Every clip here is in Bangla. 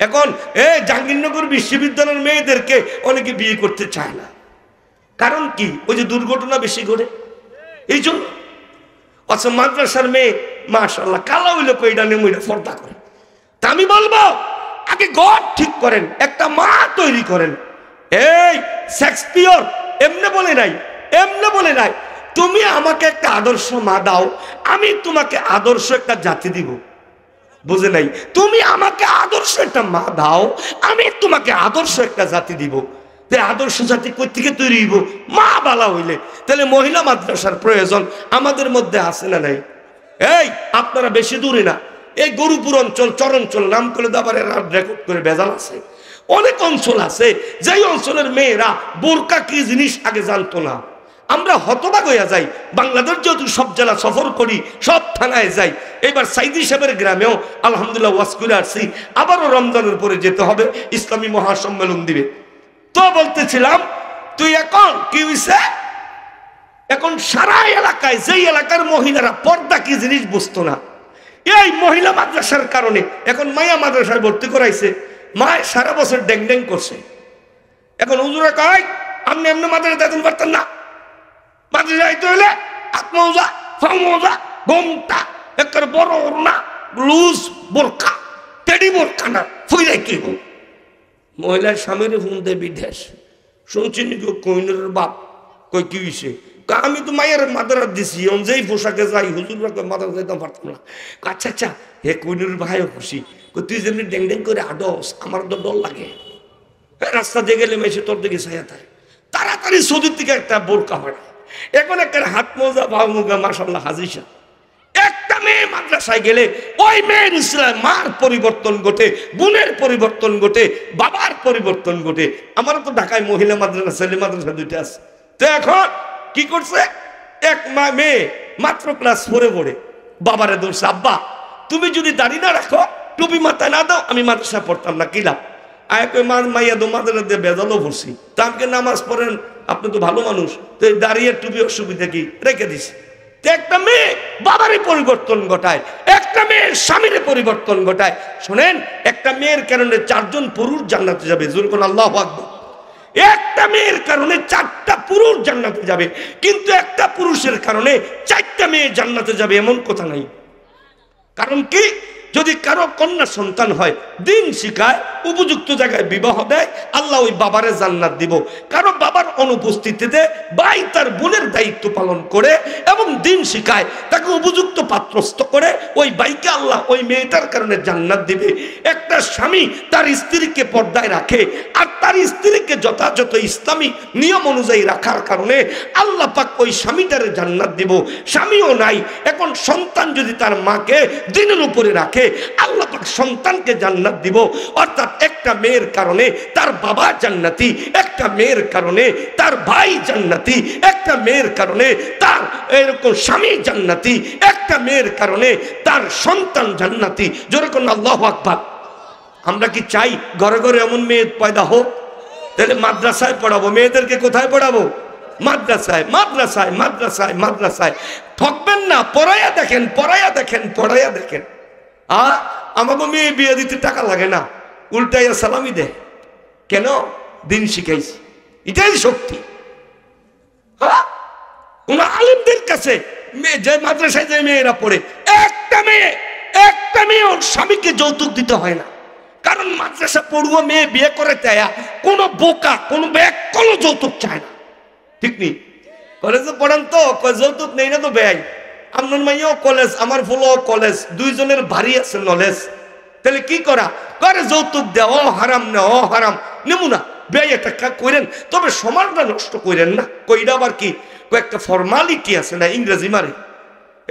এখন এই জাহাঙ্গীরনগর বিশ্ববিদ্যালয়ের মেয়েদেরকে অনেকে বিয়ে করতে চায় না, কারণ কি? ওই যে দুর্ঘটনা বেশি ঘটে এই জন্য। আচ্ছা মাদ্রাসার মেয়ে মাশাআল্লাহ কালা হইলে কইটা নেমুইটা পর্দা করে। তা আমি বলবো আগে ঘর ঠিক করেন, একটা মা তৈরি করেন। এই শেক্সপিয়র এমনে বলে নাই, এমনে বলে নাই তুমি আমাকে একটা আদর্শ মা দাও, আমি তোমাকে আদর্শ একটা জাতি দিব। বুঝে নাই? তুমি আমাকে আদর্শ একটা মা দাও, আমি তোমাকে আদর্শ একটা জাতি দিব। আদর্শ জাতি কই থেকে তৈরি হইব? মা বালা হইলে। তাহলে মহিলা মাদ্রাসার প্রয়োজন আমাদের মধ্যে আছে না নাই? এই আপনারা বেশি দূরে না, এই গরুপুর অঞ্চল, চরাঞ্চল নাম করে দাবারের রেকর্ড করে ভেজাল আছে। অনেক অঞ্চল আছে যেই অঞ্চলের মেয়েরা বোরকা কি জিনিস আগে জানতো না। আমরা হতবাক হইয়া যাই। বাংলাদেশ যেহেতু সব জেলা সফর করি, সব থানায় যাই। এবার সাইদি সাহেবের গ্রামেও আলহামদুলিল্লাহ ওয়াজ করে আসছি, আবারও রমজানের পরে যেতে হবে, ইসলামী মহাসম্মেলন দিবে। তো বলতেছিলাম তুই এখন কি হইছে, এখন সারা এলাকায় যেই এলাকার মহিলারা পর্দা কি জিনিস বুঝতো না, এই মহিলা মাদ্রাসার কারণে এখন মায়া মাদ্রাসায় ভর্তি করাইছে। মায় সারা বছর ড্যাং ড্যাং করছে। এখন হুজুরা কয় আপনি এমনি মাদ্রাসা দেখতে পারতেন না, মাদ্রাসা যাইতে হইলে আত্মজা ফামজা ঘোমটা একটা বড় না লুজ বোরখা, টেডি বোরখা না ফুইলে কি হোক। মহিলার স্বামীর ফোন দেয় বিদেশ, শুনছি নাকি কইনের বাপ। কই কি হয়েছে? আমি তো মায়ের মাদারা দিছি, যেই পোশাকে যাই হুজুর মাদারা যাইতাম পারতাম না। আচ্ছা আচ্ছা হে কইনের ভাইও খুশি, তুই যেমনি ড্যাং ড্যাং করে আডস, আমার তো ডর লাগে। রাস্তা দিয়ে গেলে মেসে তোর দিকে ছায়া থাকে, তাড়াতাড়ি সৌদির থেকে একটা বোরকা হয়। এখন একটা হাত মোজা বা মুগা মাশাআল্লাহ হাজিসা। একটা মেয়ে মাদ্রাসায় গেলে ওই মেয়ের ইসলাম মার পরিবর্তন ঘটে, বোনের পরিবর্তন ঘটে, বাবার পরিবর্তন ঘটে। আমারও তো ঢাকায় মহিলা মাদ্রাসা ছেলে মাদ্রাসা দুইটা আছে। তো এখন কি করছে, এক মেয়ে মাত্র ক্লাস 4-এ পড়ে বাবারে ধরছে, আব্বা তুমি যদি দাড়ি না রাখো, টুপি মাথায় না দাও, আমি মাদ্রাসা পড়তাম না। কি লাভ? মাইয়া দো মাদ্রাসা দিয়ে বেজালও পড়ছি। তা আমাকে নামাজ পড়েন, আপনি তো ভালো মানুষ, তো দাঁড়িয়ে টুপি অসুবিধা কি, রেখে দিছি। একটা মেয়ে বাবারই পরিবর্তন ঘটায়, একটা মেয়ের স্বামীর পরিবর্তন ঘটায়। শোনেন, একটা মেয়ের কারণে 4 জন পুরুষ জান্নাতে যাবে। জোরে আল্লাহু আকবার। একটা মেয়ের কারণে 4টা পুরুষ জান্নাতে যাবে, কিন্তু একটা পুরুষের কারণে 4টা মেয়ে জান্নাতে যাবে এমন কথা নাই। কারণ কি? যদি কারো কন্যা সন্তান হয়, দিন শিখায়, উপযুক্ত জায়গায় বিবাহ দেয়, আল্লাহ ওই বাবারে জান্নাত দিব। কারো বাবার অনুপস্থিতিতে ভাই তার বোনের দায়িত্ব পালন করে এবং দিন শিখায়, তাকে উপযুক্ত পাত্রস্থ করে ওই ভাইকে আল্লাহ ওই মেয়েটার কারণে জান্নাত দিবে। একটা স্বামী তার স্ত্রীকে পর্দায় রাখে আর তার স্ত্রীকে যথাযথ ইসলামী নিয়ম অনুযায়ী রাখার কারণে আল্লাহ পাক ওই স্বামীটারে জান্নাত দিব। স্বামীও নাই, এখন সন্তান যদি তার মাকে দিনের উপরে রাখে, আল্লাহ পাক সন্তানকে জান্নাত দিব। অর্থাৎ একটা মেয়ের কারণে তার বাবা জান্নাতি, একটা মেয়ের কারণে তার ভাই জান্নাতি, একটা মেয়ের কারণে তার এরকম স্বামী জান্নাতি, একটা মেয়ের কারণে তার সন্তান জান্নাতি। যেরকম আল্লাহু আকবার। আমরা কি চাই ঘরে ঘরে এমন মেয়ে পয়দা হোক? তাহলে মাদ্রাসায় পড়াবো মেয়েদেরকে। কোথায় পড়াবো? মাদ্রাসায়, মাদ্রাসায়, মাদ্রাসায়, মাদ্রাসায়। ঠকবেন না, পড়াইয়া দেখেন, পড়াইয়া দেখেন, পড়াইয়া দেখেন। আর আমাকে মেয়ে বিয়ে দিতে টাকা লাগে না, উল্টাইয়া সালামি দেয়। কেন? দিন শিখাইছি, এটাই শক্তি। কোন আলেমদের কাছে যে মাদ্রাসায় যে মেয়েরা পড়ে, একটা মেয়ে ওর স্বামীকে যৌতুক দিতে হয় না। কারণ মাদ্রাসা পড়ুয়া মেয়ে বিয়ে করে দেয়া কোনো বোকা, কোনো কোনো যৌতুক চায় না। ঠিক নেই? কলেজে পড়ান তো যৌতুক নেই না তো ব্যয়। আপনার মাইয়াও কলেজ, আমার ফুলও কলেজ, দুইজনের ভারী আছে নলেজ। তাহলে কি করা করে? যৌতুক দেওয়া হারাম না, হারাম নেবো না, ব্যয় একটা করেন, তবে সমাজটা নষ্ট করেন না। কইরা আবার কি একটা ফর্মালিটি আছে না, ইংরেজি মারে,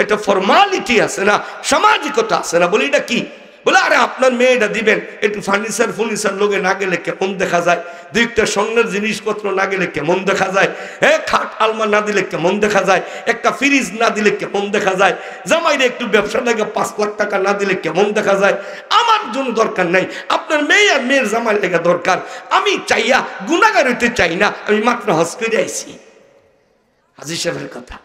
এটা ফর্মালিটি আছে না, সামাজিকতা আছে না। বলি এটা কি? বলে আরে আপনার মেয়েটা দিবেন, একটু ফার্নিচার লোকে না গেলে কেমন দেখা যায়, 2টা স্বর্ণের জিনিসপত্র না গেলে কেমন দেখা যায়, হ্যাঁ খাট আলমা না দিলে কেমন দেখা যায়, একটা ফ্রিজ না দিলে কেমন দেখা যায়, জামাইরে একটু ব্যবসা লাগে 5 লাখ টাকা না দিলে কেমন দেখা যায়। আমার জন্য দরকার নাই, আপনার মেয়ে আর মেয়ের জামাই লেগে দরকার। আমি চাইয়া গুনাহগার হইতে চাই না, আমি মাত্র হজ করে আইছি। হাজী সাহেবের কথা।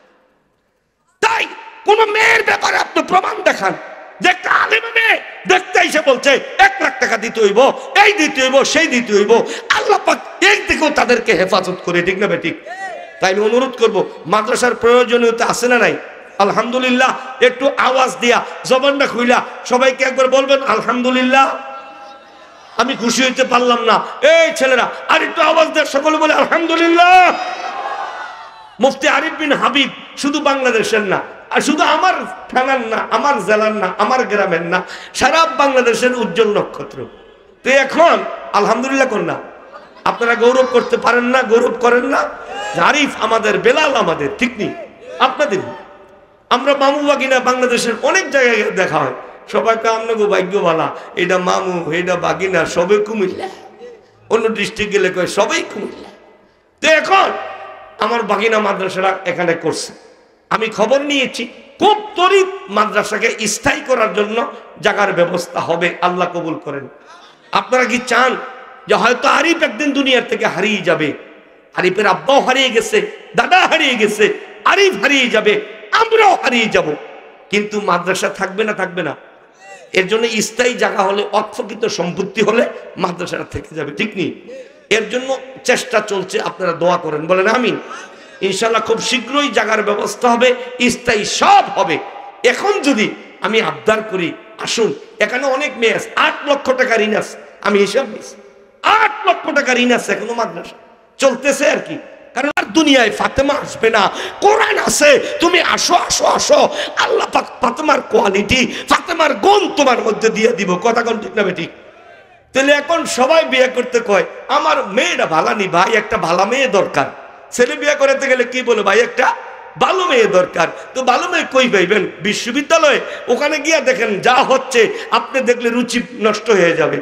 তাই কোন মেয়ের ব্যাপারে আপনি প্রমাণ দেখান, যে একটা আলেম মেয়ে দেখতে এসে বলছে 1 লাখ টাকা দিতে হইব, এই দিতে হইব, সেই দিতে হইব, আল্লাহ পাক এই দিকেও তাদেরকে হেফাজত করে, ঠিক না বেঠিক? তাই আমি অনুরোধ করব, মাদ্রাসার প্রয়োজনীয়তা আছে না নাই? আলহামদুলিল্লাহ। একটু আওয়াজ দিয়া জবানটা খুইলা সবাইকে একবার বলবেন আলহামদুলিল্লাহ। আমি খুশি হইতে পারলাম না, এই ছেলেরা আর একটু আওয়াজ দেয়, সকলে বলে আলহামদুলিল্লাহ। মুফতি আরিফ বিন হাবিব শুধু বাংলাদেশের না, আর শুধু আমার থানার না, আমার জেলার না, আমার গ্রামের না, সারা বাংলাদেশের উজ্জ্বল নক্ষত্র। তো এখন আলহামদুলিল্লাহ কোন না? আপনারা গৌরব করতে পারেন না, গৌরব করেন না? আরিফ আমাদের, বেলাল আমাদের, ঠিক নেই আপনাদের। আমরা মামু বাগিনা বাংলাদেশের অনেক জায়গায় দেখা হয়, সবাইকে আপনাকে ভাগ্যবালা, এটা মামু, এটা বাগিনা, সবে কুমিল্লা। অন্য ডিস্ট্রিক্ট গেলে কয় সবাই কুমিল্লা। তো এখন আমার বাগিনা মাদ্রাসারা এখানে করছে, আমি খবর নিয়েছি খুব তরিত মাদ্রাসাকে স্থায়ী করার জন্য জায়গার ব্যবস্থা হবে, আল্লাহ কবুল করেন। আপনারা কি চান যে হয়তো আরিফ একদিন দুনিয়ার থেকে হারিয়ে যাবে? আরিফের আব্বাও হারিয়ে গেছে, দাদা হারিয়ে গেছে, আরিফ হারিয়ে যাবে, আমরাও হারিয়ে যাব, কিন্তু মাদ্রাসা থাকবে না? থাকবে না। এর জন্য স্থায়ী জায়গা হলে, অর্থকৃত সম্পত্তি হলে মাদ্রাসাটা থেকে যাবে, ঠিক নেই? এর জন্য চেষ্টা চলছে, আপনারা দোয়া করেন, বলেন আমিন। ইনশাল্লাহ খুব শীঘ্রই জায়গার ব্যবস্থা হবে, স্থায়ী সব হবে। এখন যদি আমি আবদার করি, আসুন, এখানে অনেক মেয়ে আছে, 8 লক্ষ টাকা ঋণ আছে, আমি হিসাব নিচ্ছি, 8 লক্ষ টাকা ঋণ আছে এখনো মাদ্রাসা চলতেছে আর কি। কারণ আর দুনিয়ায় ফাতেমা আসবে না, কোরআন আছে, তুমি আসো আসো আসো, আল্লাহ পাক ফাতেমার কোয়ালিটি, ফাতেমার গুণ তোমার মধ্যে দিয়ে দিব। কথা কোন ঠিক না বেঠিক? তাহলে এখন সবাই বিয়ে করতে কয় আমার মেয়েটা ভালো নি ভাই, একটা ভালো মেয়ে দরকার। ছেলে বিয়ে করতে গেলে কি বলে, ভাই একটা ভালো মেয়ে দরকার। তো ভালো মেয়ে কই পাইবেন? বিশ্ববিদ্যালয়ে। ওখানে গিয়া দেখেন যা হচ্ছে, আপনি দেখলে রুচি নষ্ট হয়ে যাবে।